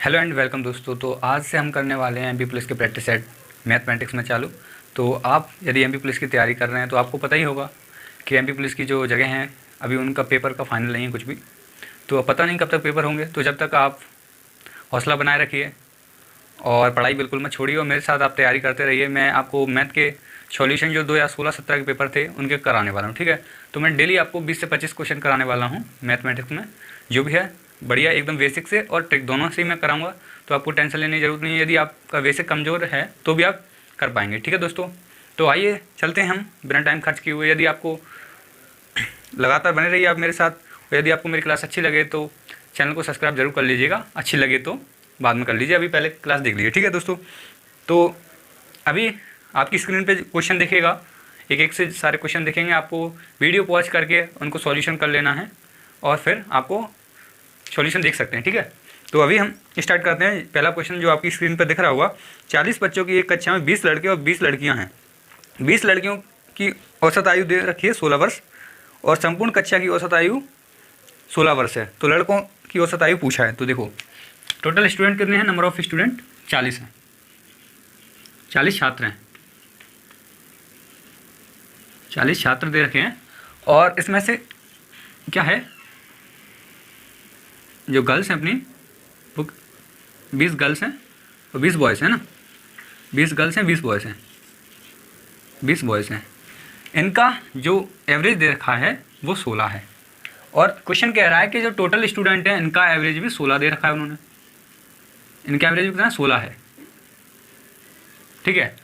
Hello and welcome दोस्तों। तो आज से हम करने वाले हैं एमपी पुलिस के प्रैक्टिस सेट मैथमेटिक्स में चालू। तो आप यदि एमपी पुलिस की तैयारी कर रहे हैं तो आपको पता ही होगा कि एमपी पुलिस की जो जगह हैं अभी उनका पेपर का फाइनल नहीं है कुछ भी, तो पता नहीं कब तक पेपर होंगे। तो जब तक आप हौसला बनाए रखिए और पढ़ाई बिल्कुल मत छोड़िए और मेरे साथ आप तैयारी करते रहिए। मैं आपको मैथ के सॉल्यूशन जो 2016-17 के पेपर थे उनके कराने वाला हूँ, ठीक है। तो मैं डेली आपको 20 से 25 क्वेश्चन कराने वाला हूँ मैथमेटिक्स में, जो भी है बढ़िया एकदम बेसिक से और ट्रिक दोनों से ही मैं कराऊंगा। तो आपको टेंशन लेने की ज़रूरत नहीं है, यदि आपका बेसिक कमज़ोर है तो भी आप कर पाएंगे, ठीक है दोस्तों। तो आइए चलते हैं हम बिना टाइम खर्च किए हुए। यदि आपको लगातार बने रहिए आप मेरे साथ, और यदि आपको मेरी क्लास अच्छी लगे तो चैनल को सब्सक्राइब जरूर कर लीजिएगा। अच्छी लगे तो बाद में कर लीजिए, अभी पहले क्लास देख लीजिए, ठीक है दोस्तों। तो अभी आपकी स्क्रीन पे क्वेश्चन दिखेगा, एक एक से सारे क्वेश्चन दिखेंगे। आपको वीडियो पॉज करके उनको सॉल्यूशन कर लेना है और फिर आपको सॉल्यूशन देख सकते हैं, ठीक है। तो अभी हम स्टार्ट करते हैं। पहला क्वेश्चन जो आपकी स्क्रीन पर दिख रहा होगा, 40 बच्चों की एक कक्षा में 20 लड़के और 20 लड़कियां हैं। 20 लड़कियों की औसत आयु दे रखी है 16 वर्ष और संपूर्ण कक्षा की औसत आयु 16 वर्ष है। तो लड़कों की औसत आयु पूछा है। तो देखो टोटल स्टूडेंट कितने हैं, नंबर ऑफ स्टूडेंट 40 हैं, 40 छात्र हैं, 40 छात्र दे रखे हैं। और इसमें से क्या है, जो गर्ल्स हैं अपनी वो 20 गर्ल्स हैं और 20 बॉयज़ हैं ना, 20 गर्ल्स हैं 20 बॉयज़ हैं, 20 बॉयज़ हैं। इनका जो एवरेज दे रखा है वो 16 है। और क्वेश्चन कह रहा है कि जो टोटल स्टूडेंट हैं इनका एवरेज भी 16 दे रखा है उन्होंने, इनका एवरेज कितना है 16 है, ठीक है।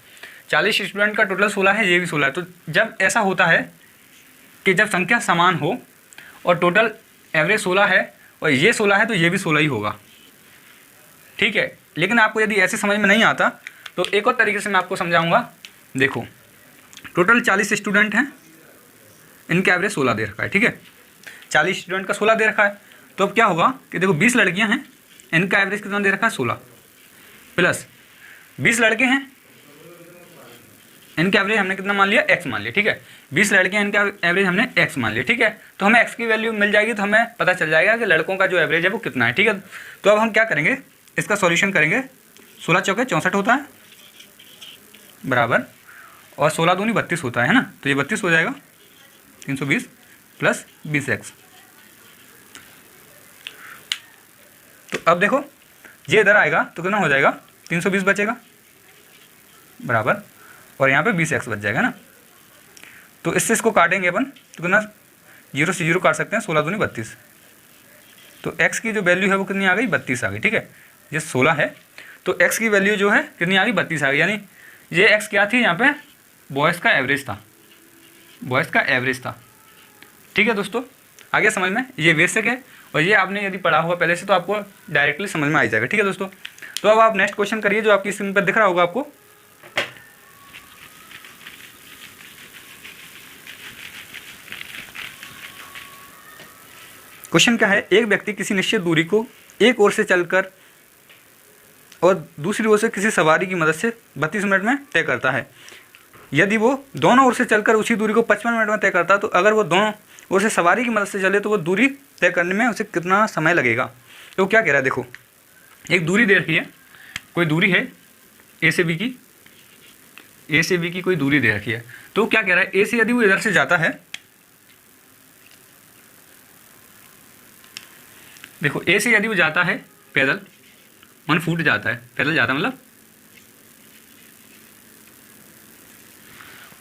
40 स्टूडेंट का टोटल 16 है, ये भी 16 है। तो जब ऐसा होता है कि जब संख्या समान हो और टोटल एवरेज 16 है और ये 16 है तो ये भी 16 ही होगा, ठीक है। लेकिन आपको यदि ऐसे समझ में नहीं आता तो एक और तरीके से मैं आपको समझाऊंगा। देखो टोटल 40 स्टूडेंट हैं, इनका एवरेज 16 दे रखा है, ठीक है। 40 स्टूडेंट का 16 दे रखा है, तो अब क्या होगा कि देखो 20 लड़कियां हैं, इनका एवरेज कितना दे रखा है 16, प्लस 20 लड़के हैं, इनका एवरेज हमने कितना मान लिया, x मान लिया, ठीक है। 20 लड़के हैं, इनका एवरेज हमने x मान लिया, ठीक है। तो हमें x की वैल्यू मिल जाएगी तो हमें पता चल जाएगा कि लड़कों का जो एवरेज है वो कितना है, ठीक है। तो अब हम क्या करेंगे, इसका सॉल्यूशन करेंगे। 16 चौके 64 होता है बराबर, और 16 दूनी 32 होता है ना, तो ये 32 हो जाएगा 320 प्लस 20x। तो अब देखो ये इधर आएगा तो कितना हो जाएगा, 320 बचेगा बराबर, और यहाँ पे 20x बच जाएगा ना। तो इससे इसको काटेंगे अपन तो कितना, 0 से 0 काट सकते हैं, 16 दूनी 32। तो x की जो वैल्यू है वो कितनी आ गई, 32 आ गई, ठीक है। ये 16 है तो x की वैल्यू जो है कितनी आ गई, 32 आ गई। यानी ये x क्या थी, यहाँ पे बॉयज़ का एवरेज था, बॉयज़ का एवरेज था, ठीक है दोस्तों। आगे समझ में, ये बेसिक है और ये आपने यदि पढ़ा हुआ पहले से तो आपको डायरेक्टली समझ में आ जाएगा, ठीक है दोस्तों। तो अब आप नेक्स्ट क्वेश्चन करिए जो आपकी स्क्रीन पर दिख रहा होगा आपको। क्वेश्चन क्या है, एक व्यक्ति किसी निश्चित दूरी को एक ओर से चलकर और दूसरी ओर से किसी सवारी की मदद से 32 मिनट में तय करता है। यदि वो दोनों ओर से चलकर उसी दूरी को 55 मिनट में तय करता है तो अगर वो दोनों ओर से सवारी की मदद से चले तो वो दूरी तय करने में उसे कितना समय लगेगा। तो क्या कह रहा है, देखो एक दूरी दे रखी है, कोई दूरी है ए से बी की, ए से बी की कोई दूरी दे रखी है। तो क्या कह रहा है, ए से यदि वो इधर से जाता है, देखो ए से यदि वो जाता है पैदल 1 फुट जाता है, पैदल जाता है मतलब,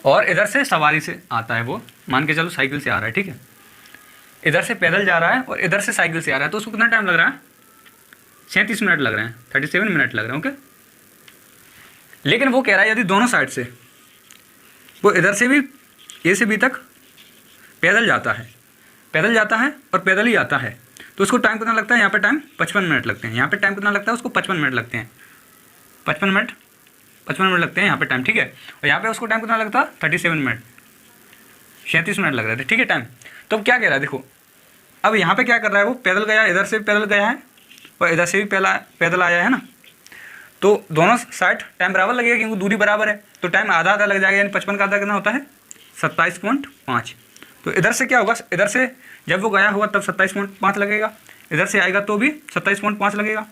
और इधर से सवारी से आता है, वो मान के चलो साइकिल से आ रहा है, ठीक है। इधर से पैदल जा रहा है और इधर से साइकिल से आ रहा है, तो उसको कितना टाइम लग रहा है, 37 मिनट लग रहे हैं, 37 मिनट लग रहे हैं, ओके। लेकिन वो कह रहा है यदि दोनों साइड से वो इधर से भी ए से बी तक पैदल जाता है, पैदल जाता है और पैदल ही आता है, तो उसको टाइम कितना लगता है, यहाँ पे टाइम 55 मिनट लगते हैं, यहाँ पे टाइम कितना लगता है उसको 55 मिनट लगते हैं, 55 मिनट लगते हैं यहाँ पे टाइम, ठीक है। और यहाँ पे उसको टाइम कितना लगता है 37 मिनट, 37 मिनट लग रहे थे, ठीक है टाइम। तो अब क्या कह रहा है, देखो अब यहाँ पे क्या कर रहा है, वो पैदल गया, इधर से पैदल गया है और इधर से भी पैदल आया है ना, तो दोनों साइड टाइम बराबर लगेगा क्योंकि दूरी बराबर है, तो टाइम आधा आधा लग जाएगा। यानी 55 का आधा कितना होता है 27.5। तो इधर से क्या होगा, इधर से जब वो गया होगा तब 27.5 लगेगा, इधर से आएगा तो भी 27.5 लगेगा,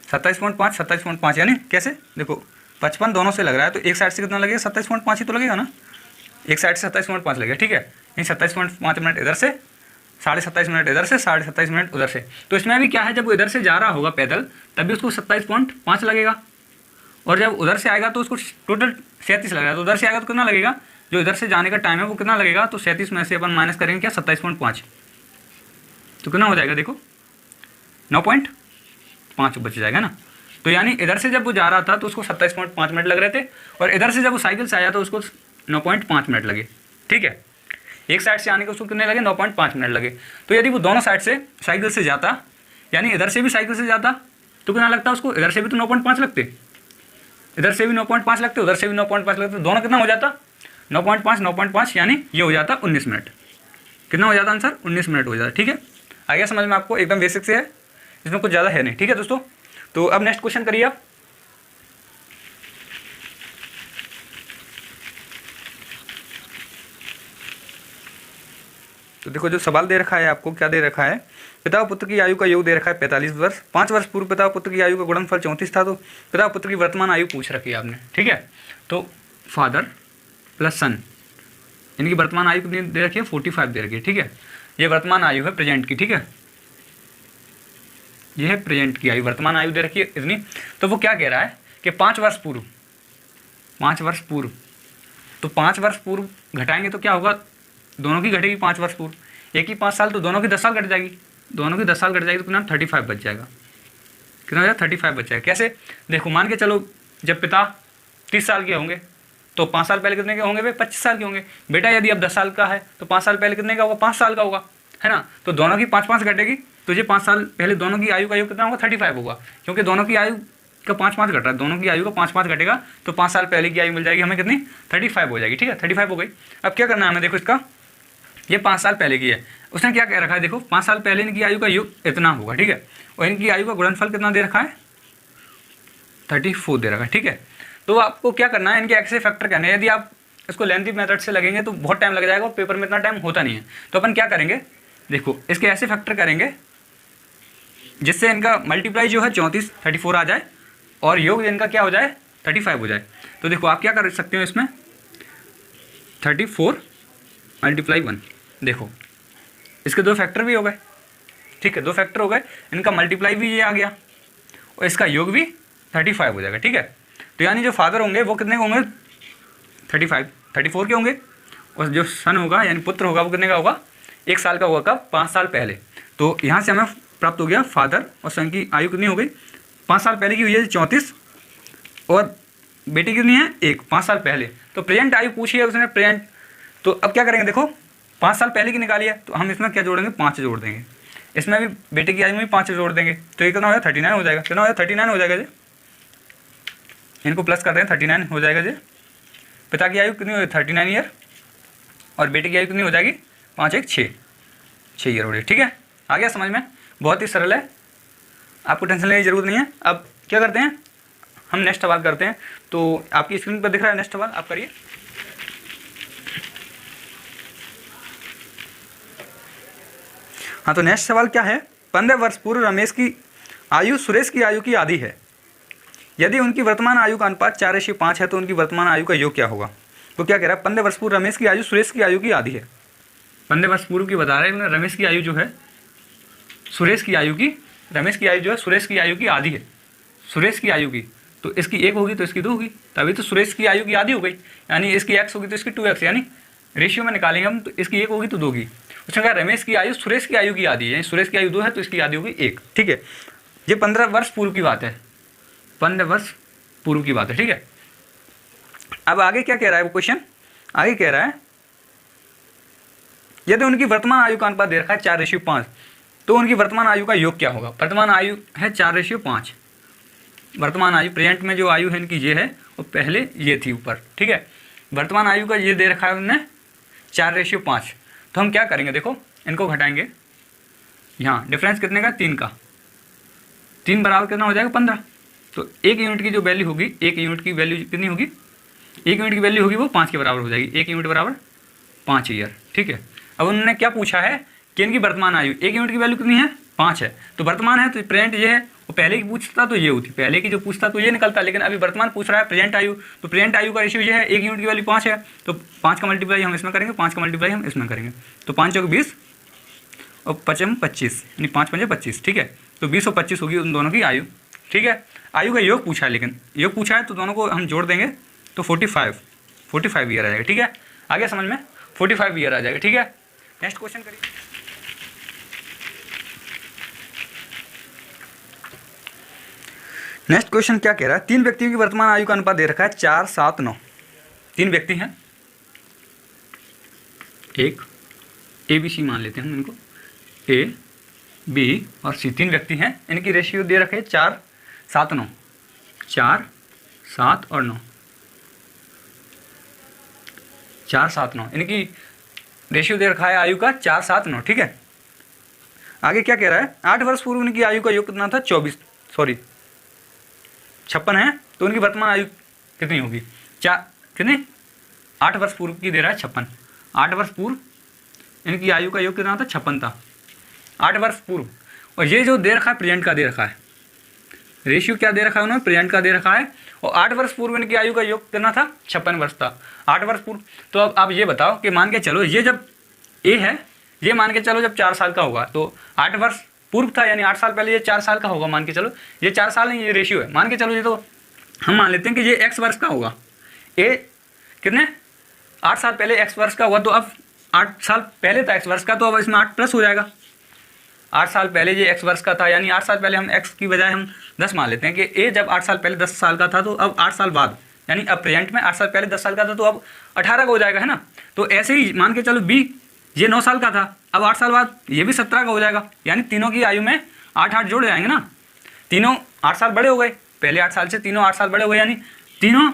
27.5 27.5 यानी कैसे देखो 55 दोनों से लग रहा है, तो एक साइड से कितना लगेगा 27.5 ही तो लगेगा ना, एक साइड से 27.5 लगेगा, ठीक है। यानी 27.5 मिनट इधर से, 27.5 मिनट इधर से, 27.5 मिनट उधर से। तो इसमें भी क्या है, जब वो इधर से जा रहा होगा पैदल तभी उसको 27.5 लगेगा, और जब उधर से आएगा तो उसको टोटल 37 लगेगा। तो उधर से आएगा तो कितना लगेगा, जो इधर से जाने का टाइम है वो कितना लगेगा, तो 37 में से अपन माइनस करेंगे क्या 27.5, तो कितना हो जाएगा देखो 9.5 बच जाएगा ना। तो यानी इधर से जब वो जा रहा था तो उसको 27.5 मिनट लग रहे थे, और इधर से जब वो साइकिल से आया तो उसको 9.5 मिनट लगे, ठीक है। एक साइड से आने के उसको कितने लगे 9.5 मिनट लगे। तो यदि वो दोनों साइड से साइकिल से जाता, यानी इधर से भी साइकिल से जाता तो कितना लगता उसको, इधर से भी तो 9.5 लगते, इधर से भी 9.5 लगते, उधर से भी 9.5 लगते, दोनों कितना हो जाता 9.5 यानी ये हो जाता 19 मिनट। कितना हो जाता आंसर 19 मिनट हो जाता, ठीक है। आ गया समझ में आपको, एकदम बेसिक से है, इसमें कुछ ज़्यादा है नहीं, ठीक है दोस्तों। तो अब नेक्स्ट क्वेश्चन करिए आप। तो देखो जो सवाल दे रखा है आपको, क्या दे रखा है, पिता और पुत्र की आयु का योग दे रखा है 45 वर्ष। 5 वर्ष पूर्व पिता और पुत्र की आयु का गुणनफल 34 था, तो पिता और पुत्र की वर्तमान आयु पूछ रखी है आपने, ठीक है। तो फादर प्लस सन, इनकी वर्तमान आयु कितनी दे रखी है 45 दे रखी है, ठीक है। ये वर्तमान आयु है प्रेजेंट की, ठीक है, ये है प्रेजेंट की आयु, वर्तमान आयु दे रखी है इतनी। तो वो क्या कह रहा है कि 5 वर्ष पूर्व, 5 वर्ष पूर्व, तो 5 वर्ष पूर्व घटाएंगे तो क्या होगा, दोनों की घटेगी 5 वर्ष पूर्व, एक ही 5 साल, तो दोनों की 10 साल घट जाएगी, दोनों की 10 साल घट जाएगी, तो कितना 35 बच जाएगा, कितना हो जाएगा 35 बच जाएगा। कैसे देखो, मान के चलो जब पिता 30 साल के होंगे तो 5 साल पहले कितने के होंगे भाई 25 साल के होंगे। बेटा यदि अब 10 साल का है तो 5 साल पहले कितने का होगा 5 साल का होगा, है ना। तो दोनों की 5-5 घटेगी, तो ये 5 साल पहले दोनों की आयु का योग कितना होगा 35 होगा, क्योंकि दोनों की आयु का 5-5 घट रहा है, दोनों की आयु का 5-5 घटेगा, तो 5 साल पहले की आयु मिल जाएगी हमें कितनी 35 हो जाएगी, ठीक है। 35 हो गई। अब क्या करना है हमें, देखो इसका ये 5 साल पहले की है, उसने क्या कह रखा है देखो 5 साल पहले इनकी आयु का योग इतना होगा, ठीक है, और इनकी आयु का गुणनफल कितना दे रखा है 34 दे रखा है, ठीक है। तो आपको क्या करना है, इनके ऐसे फैक्टर करने हैं। यदि आप इसको लेंथी मेथड से लगेंगे तो बहुत टाइम लग जाएगा और पेपर में इतना टाइम होता नहीं है। तो अपन क्या करेंगे, देखो इसके ऐसे फैक्टर करेंगे जिससे इनका मल्टीप्लाई जो है 34 आ जाए और योग इनका क्या हो जाए 35 हो जाए। तो देखो आप क्या कर सकते हो इसमें 34 × 1, देखो इसके 2 फैक्टर भी हो गए, ठीक है, 2 फैक्टर हो गए, इनका मल्टीप्लाई भी ये आ गया और इसका योग भी 35 हो जाएगा, ठीक है। तो यानी जो फादर होंगे वो कितने के होंगे 34 के होंगे, और जो सन होगा यानी पुत्र होगा वो कितने का होगा 1 साल का होगा, कब 5 साल पहले। तो यहाँ से हमें प्राप्त हो गया फादर और सन की आयु कितनी हो गई 5 साल पहले की हुई है 34, और बेटी कितनी है 1 5 साल पहले। तो प्रेजेंट आयु पूछी है उसने प्रेजेंट। तो अब क्या करेंगे, देखो 5 साल पहले की निकाली है तो हम इसमें क्या जोड़ेंगे 5 जोड़ देंगे, इसमें भी बेटे की आयु में भी 5 जोड़ देंगे, तो ये कितना हो जाएगा 39 हो जाएगा, कितना हो जाएगा 39 हो जाएगा जी, इनको प्लस कर दें 39 हो जाएगा जी। पिता की आयु कितनी हो जाएगी 39 ईयर, और बेटे की आयु कितनी हो जाएगी 5 1 6 ईयर हो रही है, ठीक है। आ गया समझ में, बहुत ही सरल है, आपको टेंशन लेने की जरूरत नहीं है। अब क्या करते हैं, हम नेक्स्ट सवाल करते हैं। तो आपकी स्क्रीन पर दिख रहा है नेक्स्ट सवाल, आप करिए। हाँ, तो नेक्स्ट सवाल क्या है, 15 वर्ष पूर्व रमेश की आयु सुरेश की आयु की आधी है, यदि उनकी वर्तमान आयु का अनुपात 4:5 है तो उनकी वर्तमान आयु का योग क्या होगा। तो क्या कह रहा है 15 वर्ष पूर्व रमेश की आयु सुरेश की आयु की आधी है, 15 वर्ष पूर्व की बता रहे हैं, रमेश की आयु जो है सुरेश की आयु की, रमेश की आयु जो है सुरेश की आयु की आधी है, सुरेश की आयु की, तो इसकी 1 होगी तो इसकी 2 होगी, तभी तो सुरेश की आयु की आधी हो गई, यानी इसकी x होगी तो इसकी 2x, यानी रेशियो में निकालेंगे हम, तो इसकी 1 होगी तो 2 होगी। उसने कहा रमेश की आयु सुरेश की आयु की आधी है, यानी सुरेश की आयु 2 है तो इसकी आधी होगी 1, ठीक है। ये 15 वर्ष पूर्व की बात है, 15 वर्ष पूर्व की बात है, ठीक है। अब आगे क्या कह रहा है वो क्वेश्चन, आगे कह रहा है यदि उनकी वर्तमान आयु का अनुपात दे रखा है 4:5 तो उनकी वर्तमान आयु का योग क्या होगा। वर्तमान आयु है 4:5, वर्तमान आयु प्रेजेंट में जो आयु है इनकी ये है और पहले ये थी ऊपर, ठीक है। वर्तमान आयु का ये दे रखा है उन्होंने 4:5, तो हम क्या करेंगे, देखो इनको घटाएंगे, यहाँ डिफरेंस कितने का 3 का, 3 बराबर कितना हो जाएगा 15। तो 1 यूनिट की जो वैल्यू होगी, 1 यूनिट की वैल्यू कितनी होगी, 1 यूनिट की वैल्यू होगी वो 5 के बराबर हो जाएगी, 1 यूनिट बराबर 5 ईयर, ठीक है। अब उन्होंने क्या पूछा है कि इनकी वर्तमान आयु, 1 यूनिट की वैल्यू कितनी है 5 है, तो वर्तमान है तो प्रेजेंट ये है, और पहले की पूछता तो ये होती, पहले की जो पूछता तो ये निकलता, लेकिन अभी वर्तमान पूछ रहा है प्रेजेंट आयु, तो प्रेजेंट आयु का रेशियो ये है, एक यूनिट की वैल्यू 5 है, तो 5 का मल्टीप्लाई हम इसमें करेंगे, 5 का मल्टीप्लाई हम इसमें करेंगे, तो 5 चौक 20 और 5 25, यानी 5 पंजे 25, ठीक है। तो 20 और 25 होगी उन दोनों की आयु, ठीक है। आयु का योग पूछा है, लेकिन योग पूछा है तो दोनों को हम जोड़ देंगे तो 45 ईयर आ जाएगा, ठीक है। आगे समझ में 45 ईयर आ जाएगा, ठीक है। नेक्स्ट क्वेश्चन करिए। नेक्स्ट क्वेश्चन क्या कह रहा है, 3 व्यक्तियों की वर्तमान आयु का अनुपात दे रखा है 4, 7, 9। 3 व्यक्ति हैं, एक ABC मान लेते हैं हम इनको, A, B और C, 3 व्यक्ति हैं, इनकी रेशियो दे रखे 4, 7, 9, 4, 7 और 9, 4, 7, 9, इनकी रेशियो दे रखा है आयु का 4, 7, 9, ठीक है। आगे क्या कह रहा है, 8 वर्ष पूर्व उनकी आयु का योग कितना था, 56 है, तो उनकी वर्तमान आयु कितनी होगी, कितनी 8 वर्ष पूर्व की दे रहा है 56, 8 वर्ष पूर्व इनकी आयु का योग कितना था, 56 था, 8 वर्ष पूर्व। और ये जो दे रखा है प्रेजेंट का दे रखा है, रेशियो क्या दे रखा है उन्होंने, प्रेजेंट का दे रखा है, और 8 वर्ष पूर्व इनकी आयु का योग कितना था, 56 वर्ष था, 8 वर्ष पूर्व। तो अब आप ये बताओ कि मान के चलो ये जब ए है, ये मान के चलो जब 4 साल का होगा तो 8 वर्ष पूर्व था, यानी 8 साल पहले ये 4 साल का होगा, मान के चलो ये 4 साल नहीं, ये रेशियो है, मान के चलो ये, तो हम मान लेते हैं कि ये x वर्ष का होगा, ए कितने 8 साल पहले x वर्ष का हुआ, तो अब 8 साल पहले था x वर्ष का, तो अब इसमें 8 प्लस हो जाएगा, 8 साल पहले ये x वर्ष का था, यानी 8 साल पहले हम x की बजाय हम 10 मान लेते हैं कि a जब 8 साल पहले 10 साल का था, तो अब 8 साल बाद, यानी अब प्रेजेंट में 8 साल पहले 10 साल का था, तो अब 18 का हो जाएगा, है ना। तो ऐसे ही मान के चलो b ये 9 साल का था, अब 8 साल बाद ये भी 17 का हो जाएगा, यानी तीनों की आयु में 8 जोड़ जाएंगे ना, तीनों 8 साल बड़े हो गए, पहले 8 साल से तीनों 8 साल बड़े हो गए, यानी तीनों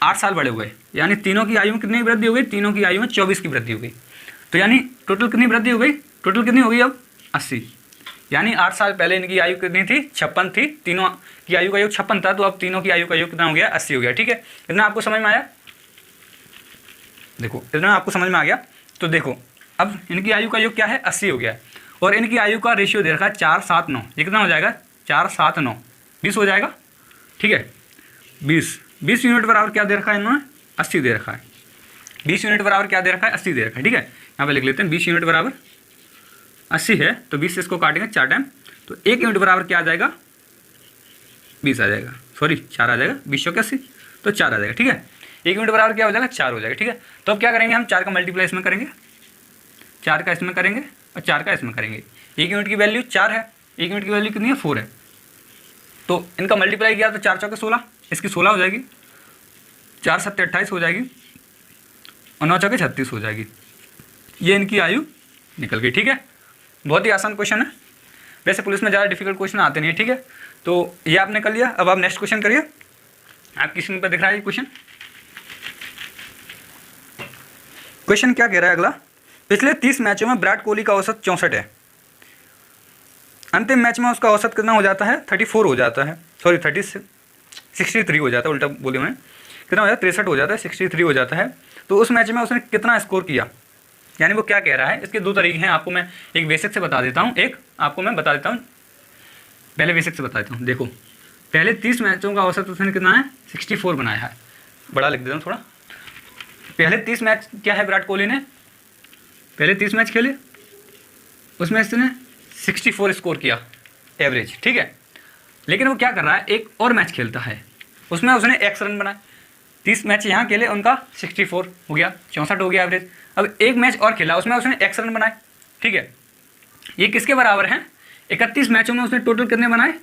8 साल बड़े हो गए, यानी तीनों की आयु में कितनी वृद्धि हो गई, तीनों की आयु में 24 की वृद्धि हो गई। तो यानी टोटल कितनी वृद्धि हो गई, टोटल कितनी हो गई अब 80, यानी 8 साल पहले इनकी आयु कितनी थी, 56 थी, तीनों की आयु का योग 56 था, तो अब तीनों की आयु का योग कितना हो गया, 80 हो गया, ठीक है। इतना आपको समझ में आया, देखो इतना आपको समझ में आ गया। तो देखो अब इनकी आयु का योग क्या है, 80 हो गया है, और इनकी आयु का रेशियो दे रखा है 4, 7, 9, ये कितना हो जाएगा, 4, 7, 9, 20 हो जाएगा, ठीक है। 20 यूनिट बराबर क्या दे रखा है इन्होंने, 80 दे रखा है, 20 यूनिट बराबर क्या दे रखा है, 80 दे रखा है, ठीक है। यहाँ पे लिख लेते हैं 20 यूनिट बराबर 80 है, तो 20 से इसको काटेंगे 4 टाइम, तो 1 यूनिट बराबर क्या आ जाएगा, 20 आ जाएगा, सॉरी 4 आ जाएगा, 20 चौके 80, तो 4 आ जाएगा, ठीक है। 1 यूनिट बराबर क्या हो जाएगा, 4 हो जाएगा, ठीक है। तो अब क्या करेंगे हम, 4 का मल्टीप्लाई इसमें करेंगे, 4 का इसमें करेंगे और 4 का इसमें करेंगे। 1 यूनिट की वैल्यू 4 है, 1 यूनिट की वैल्यू कितनी है, 4 है, तो इनका मल्टीप्लाई किया तो 4 चौके 16, इसकी 16 हो जाएगी, 4 7 28 हो जाएगी, और 9 चौके 36 हो जाएगी, ये इनकी आयु निकल गई, ठीक है। बहुत ही आसान क्वेश्चन है, वैसे पुलिस में ज़्यादा डिफिकल्ट क्वेश्चन आते नहीं है, ठीक है। तो ये आपने कर लिया, अब आप नेक्स्ट क्वेश्चन करिए, आपकी स्क्रीन पर दिख रहा है ये क्वेश्चन। क्वेश्चन क्या कह रहा है अगला, पिछले 30 मैचों में विराट कोहली का औसत 64 है, अंतिम मैच में उसका औसत कितना हो जाता है, 34 हो जाता है, सॉरी 63 हो जाता है, उल्टा बोले मैं, कितना हो जाता है, 63 हो जाता है, 63 हो जाता है। तो उस मैच में उसने कितना स्कोर किया, यानी वो क्या कह रहा है। इसके 2 तरीके हैं, आपको मैं एक बेसिक से बता देता हूँ, एक आपको मैं बता देता हूँ, पहले बेसिक से बता देता हूँ। देखो पहले 30 मैचों का औसत उसने कितना है, 64 बनाया है, बड़ा लिख देता हूँ थोड़ा। पहले 30 मैच क्या है, विराट कोहली ने पहले 30 मैच खेले, उसमें इसने 64 स्कोर किया एवरेज, ठीक है। लेकिन वो क्या कर रहा है, एक और मैच खेलता है, उसमें उसने x रन बनाए, 30 मैच यहाँ खेले, उनका 64 हो गया, 64 हो गया एवरेज। अब एक मैच और खेला, उसमें उसने x रन बनाए, ठीक है। ये किसके बराबर हैं, 31 मैचों में उसने टोटल कितने बनाए,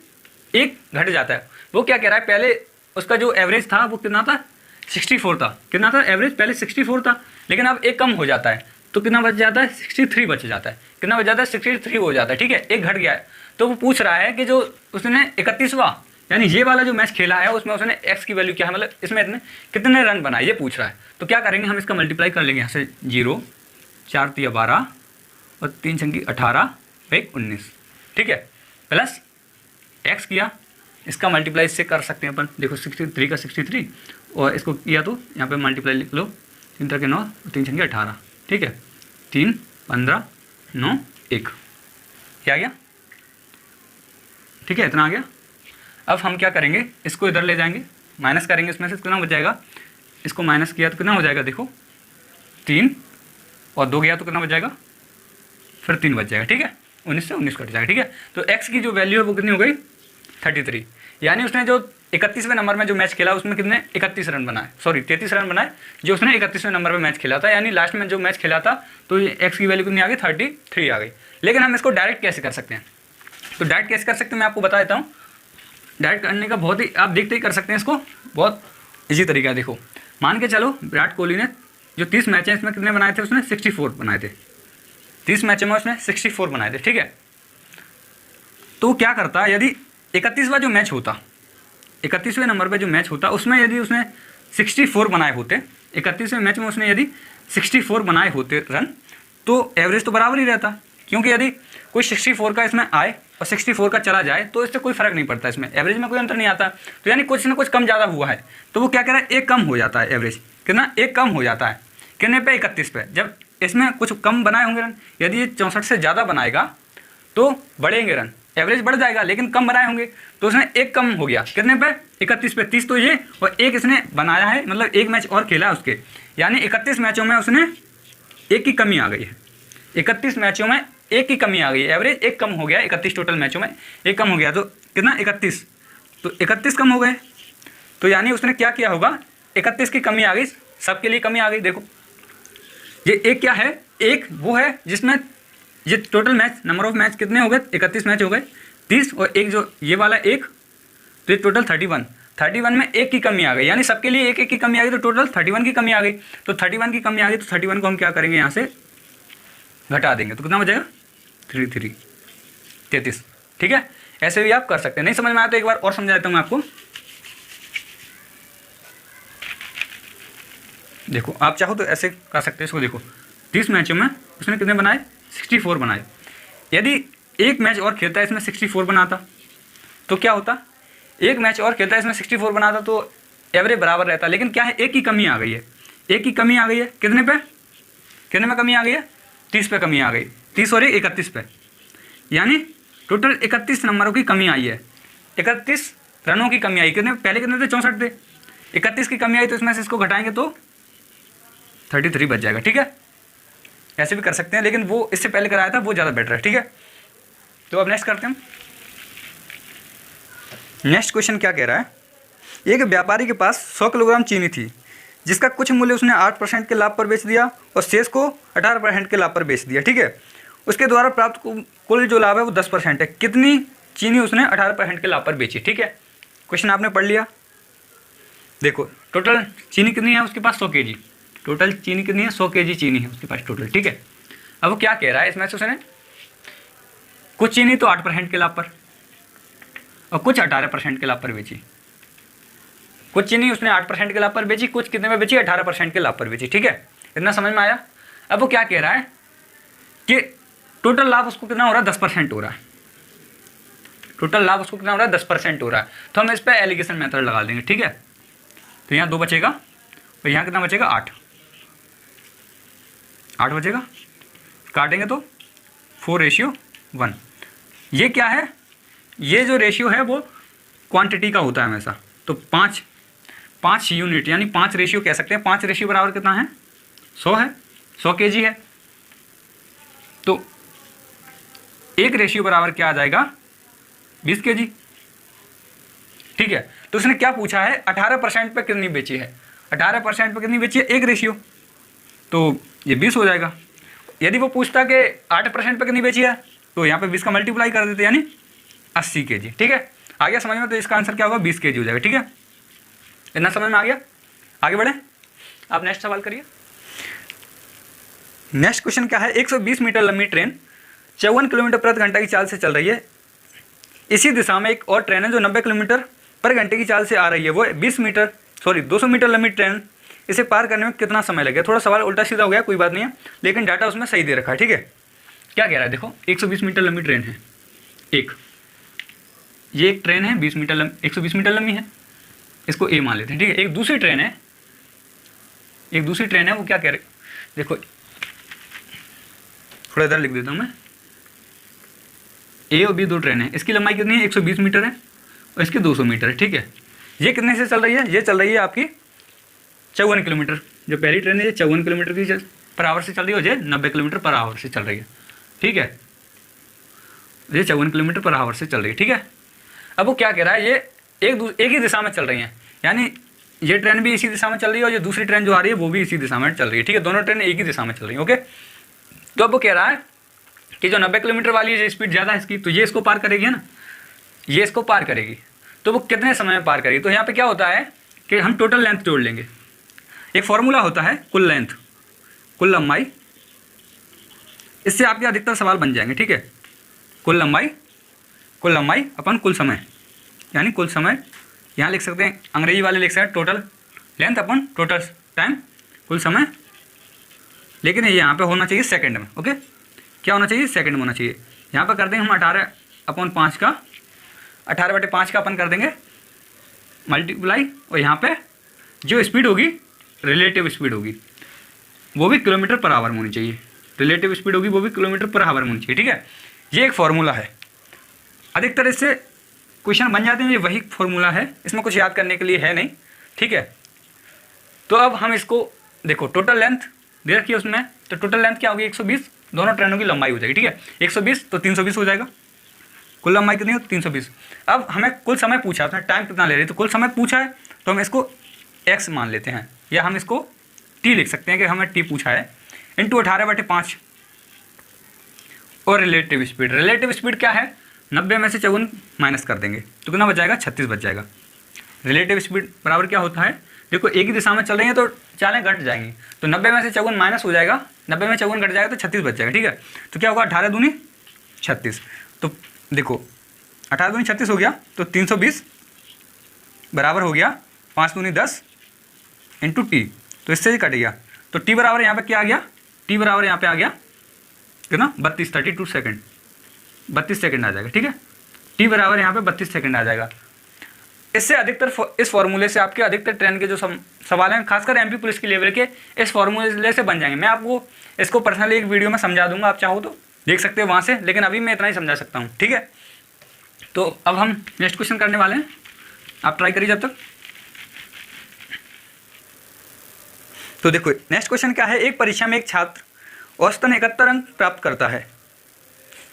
एक घट जाता है। वो क्या कह रहा है, पहले उसका जो एवरेज था वो कितना था, 64 था, कितना था एवरेज, पहले 64 था, लेकिन अब एक कम हो जाता है, तो कितना बच जाता है, 63 बच जाता है, कितना बच जाता है, 63 हो जाता है, ठीक है, एक घट गया है। तो वो पूछ रहा है कि जो उसने 31वां यानी ये वाला जो मैच खेला है, उसमें उसने x की वैल्यू क्या है, मतलब इसमें इतने कितने रन बनाए, ये पूछ रहा है। तो क्या करेंगे हम, इसका मल्टीप्लाई कर लेंगे यहाँ से, 0 4 3 12 और 3 छंगी 18 1 19, ठीक है, प्लस x किया, इसका मल्टीप्लाई इससे कर सकते हैं अपन, देखो 63 का 63 और इसको किया तो यहाँ पे मल्टीप्लाई लिख लो, 3 3 9 3 छंगी 18, ठीक है, 3 15 9 1, क्या गया ठीक है, इतना आ गया। अब हम क्या करेंगे, इसको इधर ले जाएंगे, माइनस करेंगे, इसमें से कितना बच जाएगा, इसको माइनस किया तो कितना हो जाएगा, देखो 3 और 2 गया तो कितना बच जाएगा, फिर 3 बच जाएगा। ठीक है, 19 से 19 कट जाएगा। ठीक है, तो x की जो वैल्यू है वो कितनी हो गई, 33। यानी उसने जो 31वें नंबर में जो मैच खेला उसमें कितने 31 रन बनाए, सॉरी 33 रन बनाए जो उसने 31वें नंबर पे मैच खेला था। यानी लास्ट में जो मैच खेला था तो ये एक्स की वैल्यू कितनी आ गई, 33 आ गई। लेकिन हम इसको डायरेक्ट कैसे कर सकते हैं, तो डायरेक्ट कैसे कर सकते हैं मैं आपको बता देता हूँ। डायरेक्ट करने का बहुत ही आप देखते ही कर सकते हैं इसको, बहुत ईजी तरीका है। देखो मान के चलो विराट कोहली ने जो 30 मैच हैं इसमें कितने बनाए थे, उसने 64 बनाए थे। 30 मैचों में उसने 64 बनाए थे। ठीक है, तो क्या करता, यदि 31वां जो मैच होता, 31वें नंबर पे जो मैच होता उसमें यदि उसने 64 बनाए होते, 31वें मैच में उसने यदि 64 बनाए होते रन, तो एवरेज तो बराबर ही रहता। क्योंकि यदि कोई 64 का इसमें आए और 64 का चला जाए तो इससे कोई फर्क नहीं पड़ता, इसमें एवरेज में कोई अंतर नहीं आता। तो यानी कुछ ना कुछ कम ज़्यादा हुआ है तो वो क्या कह रहा है, एक कम हो जाता है एवरेज, कितना, एक कम हो जाता है कितने पे, 31 पे। जब इसमें कुछ कम बनाए होंगे रन, यदि ये 64 से ज़्यादा बनाएगा तो बढ़ेंगे रन, एवरेज बढ़ जाएगा, लेकिन कम बनाए होंगे तो उसने एक कम हो गया कितने पे, 31 पे। 30 तो ये और एक इसने बनाया है, मतलब एक मैच और खेला उसके, यानी 31 मैचों में उसने एक की कमी आ गई है। 31 मैचों में एक की कमी आ गई है, एवरेज एक कम हो गया, 31 टोटल मैचों में एक कम हो गया, तो कितना 31, तो 31 कम हो गए। तो यानी उसने क्या किया होगा, 31 की कमी आ गई, सबके लिए कमी आ गई। देखो ये एक क्या है, एक वो है जिसमें ये total match number of match कितने हो गए, 31 मैच हो गए, 30 और एक जो ये वाला एक, तो ये टोटल 31 में एक की कमी आ गई, यानी सबके लिए एक एक की कमी आ गई, तो टोटल 31 की कमी आ गई। तो 31 की कमी आ गई तो 31 को हम क्या करेंगे, यहाँ से घटा देंगे तो कितना बचेगा, 33। ठीक है, ऐसे भी आप कर सकते हैं। नहीं समझ में आया तो एक बार और समझा देता हूँ मैं आपको। देखो आप चाहो तो ऐसे कर सकते हैं इसको। देखो 30 मैचों में उसने कितने बनाए, 64 बनाए। यदि एक मैच और खेलता है इसमें 64 बनाता तो क्या होता, एक मैच और खेलता है इसमें 64 बनाता तो एवरेज बराबर रहता। लेकिन क्या है, एक की कमी आ गई है, एक की कमी आ गई है, कितने पे, कितने में कमी आ गई है, 30 पे कमी आ गई, 30 और 31 पे, यानी टोटल 31 नंबरों की कमी आई है, 31 रनों की कमी आई। कितने पहले कितने थे, 64 थे, 31 की कमी आई तो इसमें से इसको घटाएंगे तो 33 बच जाएगा। ठीक है, ऐसे भी कर सकते हैं, लेकिन वो इससे पहले कराया था वो ज़्यादा बेटर है। ठीक है, तो अब नेक्स्ट करते हैं। नेक्स्ट क्वेश्चन क्या कह रहा है, एक व्यापारी के पास 100 किलोग्राम चीनी थी जिसका कुछ मूल्य उसने 8% के लाभ पर बेच दिया और शेष को 18% के लाभ पर बेच दिया। ठीक है, उसके द्वारा प्राप्त कुल जो लाभ है वो 10% है। कितनी चीनी उसने 18% के लाभ पर बेची। ठीक है, क्वेश्चन आपने पढ़ लिया। देखो टोटल चीनी कितनी है उसके पास, 100 kg, टोटल चीनी कितनी है, 100 kg चीनी है उसके पास टोटल। ठीक है, अब वो क्या कह रहा है इसमें से उसने कुछ चीनी तो 8% के लाभ पर और कुछ 18% के लाभ पर बेची। कुछ चीनी उसने 8% के लाभ पर बेची, कुछ कितने में बेची, 18% के लाभ पर बेची। ठीक है, इतना समझ में आया। अब वो क्या कह रहा है कि टोटल लाभ उसको कितना हो रहा है, 10% हो रहा है। टोटल लाभ उसको कितना हो रहा है, 10% हो रहा है। तो हम इस पर एलिगेशन मेथड लगा देंगे। ठीक है, तो यहाँ 2 बचेगा और यहाँ कितना बचेगा, 8 बचेगा, काटेंगे तो 4:1। ये क्या है, ये जो रेशियो है वो क्वांटिटी का होता है हमेशा। तो 5 यूनिट यानी 5 रेशियो कह सकते हैं। 5 रेशियो बराबर कितना है, 100 है, 100 kg है। तो एक रेशियो बराबर क्या आ जाएगा, 20 kg। ठीक है, तो उसने क्या पूछा है, 18% पे कितनी बेची है, 18% पे कितनी बेची है, एक रेशियो, तो ये 20 हो जाएगा। यदि वो पूछता कि 8% पे कितनी बेची है तो यहाँ पे 20 का मल्टीप्लाई कर देते यानी 80 kg। ठीक है, आ गया समझ में, तो इसका आंसर क्या होगा, 20 kg हो जाएगा। ठीक है, इतना समझ में आ गया। आगे बढ़े, आप नेक्स्ट सवाल करिए। नेक्स्ट क्वेश्चन क्या है, 120 मीटर लंबी ट्रेन 54 किलोमीटर प्रति घंटा की चाल से चल रही है। इसी दिशा में एक और ट्रेन है जो 90 किलोमीटर पर घंटे की चाल से आ रही है। वो 200 मीटर लंबी ट्रेन, इसे पार करने में कितना समय लगेगा। थोड़ा सवाल उल्टा सीधा हो गया, कोई बात नहीं है, लेकिन डाटा उसमें सही दे रखा है। ठीक है, क्या कह रहा है, देखो 120 मीटर लंबी ट्रेन है, ये एक ट्रेन है 120 मीटर लंबी है, इसको ए मान लेते हैं। ठीक है, एक दूसरी ट्रेन है, वो क्या कह रहे, देखो थोड़ा इधर लिख देता हूँ मैं, ए और बी दो ट्रेन है, इसकी लंबाई कितनी है 120 मीटर है और इसकी 200 मीटर है, ठीक है। ये कितने से चल रही है, ये चल रही है आपकी 54 किलोमीटर। जो पहली ट्रेन है ये 54 किलोमीटर की पर आवर से चल रही है और ये 90 किलोमीटर पर आवर से चल रही है, ठीक है। ये 54 किलोमीटर पर आवर से चल रही है, ठीक है। अब वो क्या कह रहा है, ये एक ही दिशा में चल रही हैं, यानी ये ट्रेन भी इसी दिशा में चल रही है और ये दूसरी ट्रेन जो आ रही है वो भी इसी दिशा में चल रही है, ठीक है। दोनों ट्रेन एक ही दिशा में चल रही है, ओके। तो अब वो कह रहा है कि जो 90 किलोमीटर वाली है स्पीड ज़्यादा है इसकी, तो ये इसको पार करेगी, है ना, ये इसको पार करेगी, तो वो कितने समय में पार करेगी। तो यहाँ पे क्या होता है कि हम टोटल लेंथ जोड़ लेंगे। एक फॉर्मूला होता है कुल लेंथ, कुल लंबाई, इससे आपके अधिकतर सवाल बन जाएंगे, ठीक है। कुल लंबाई अपन कुल समय, यानी कुल समय यहाँ लिख सकते हैं, अंग्रेजी वाले लिख सकते हैं टोटल लेंथ अपन टोटल टाइम, कुल समय, लेकिन ये यहाँ पे होना चाहिए सेकंड में, ओके। क्या होना चाहिए, सेकंड में होना चाहिए। यहाँ पर कर देंगे हम 18/5 का, 18/5 का अपन कर देंगे मल्टीप्लाई, और यहाँ पे जो स्पीड होगी रिलेटिव स्पीड होगी वो भी किलोमीटर पर आवर में होनी चाहिए, रिलेटिव स्पीड होगी वो भी किलोमीटर पर आवर में होनी चाहिए, ठीक है। ये एक फार्मूला है, अधिकतर इससे क्वेश्चन बन जाते हैं, ये वही फार्मूला है, इसमें कुछ याद करने के लिए है नहीं, ठीक है। तो अब हम इसको देखो, टोटल लेंथ दे रखी है उसमें, तो टोटल लेंथ क्या होगी 120, दोनों ट्रेनों की लंबाई हो जाएगी, ठीक है। 120 तो 320 हो जाएगा, कुल लंबाई कितनी हो 320। अब हमें कुल समय पूछा, उसने टाइम कितना ले रही है, तो कुल समय पूछा है तो हम इसको x मान लेते हैं, या हम इसको t लिख सकते हैं कि हमें t पूछा है, इंटू 18/5 और रिलेटिव स्पीड क्या है, 90 में से 54 माइनस कर देंगे तो कितना बच जाएगा, 36 बच जाएगा। रिलेटिव स्पीड बराबर क्या होता है, देखो एक ही दिशा में चल रही है तो चालें घट जाएंगी, तो 90 में से 54 माइनस हो जाएगा, 90 में 54 घट जाएगा तो 36 बच जाएगा, ठीक है। तो क्या होगा 18 दूनी 36, तो देखो 18 दूनी 36 हो गया, तो 320 बराबर हो गया 5 दूनी 10 इंटू टी, तो इससे ही कट गया, तो टी बराबर यहाँ पे क्या आ गया, टी बराबर यहाँ पे आ गया कितना 32 सेकेंड, 32 सेकेंड आ जाएगा, ठीक है। टी बराबर यहाँ पे 32 सेकेंड आ जाएगा। इससे अधिकतर इस फॉर्मूले से आपके अधिकतर ट्रेन के जो सवाल हैं, खासकर एमपी पुलिस के लेवल के, इस फॉर्मूले से बन जाएंगे। मैं आपको इसको पर्सनली एक वीडियो में समझा दूंगा, आप चाहो तो देख सकते हो वहाँ से, लेकिन अभी मैं इतना ही समझा सकता हूँ, ठीक है। तो अब हम नेक्स्ट क्वेश्चन करने वाले हैं, आप ट्राई करिए जब तक। तो देखो नेक्स्ट क्वेश्चन क्या है, एक परीक्षा में एक छात्र औसतन 71 अंक प्राप्त करता है,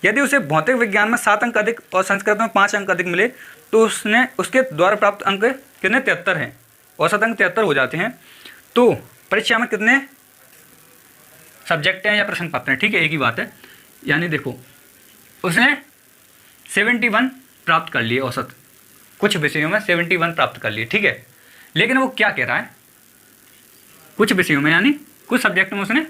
यदि उसे भौतिक विज्ञान में 7 अंक अधिक और संस्कृत में 5 अंक अधिक मिले तो उसके द्वारा प्राप्त अंक कितने 73 हैं, औसत अंक 73 हो जाते हैं। तो परीक्षा में कितने सब्जेक्ट हैं या प्रश्न पत्र हैं, ठीक है, एक ही बात है। यानी देखो उसने 71 प्राप्त कर लिए औसत, कुछ विषयों में 71 प्राप्त कर लिए, ठीक है। लेकिन वो क्या कह रहा है, कुछ विषयों में यानी कुछ सब्जेक्ट में उसने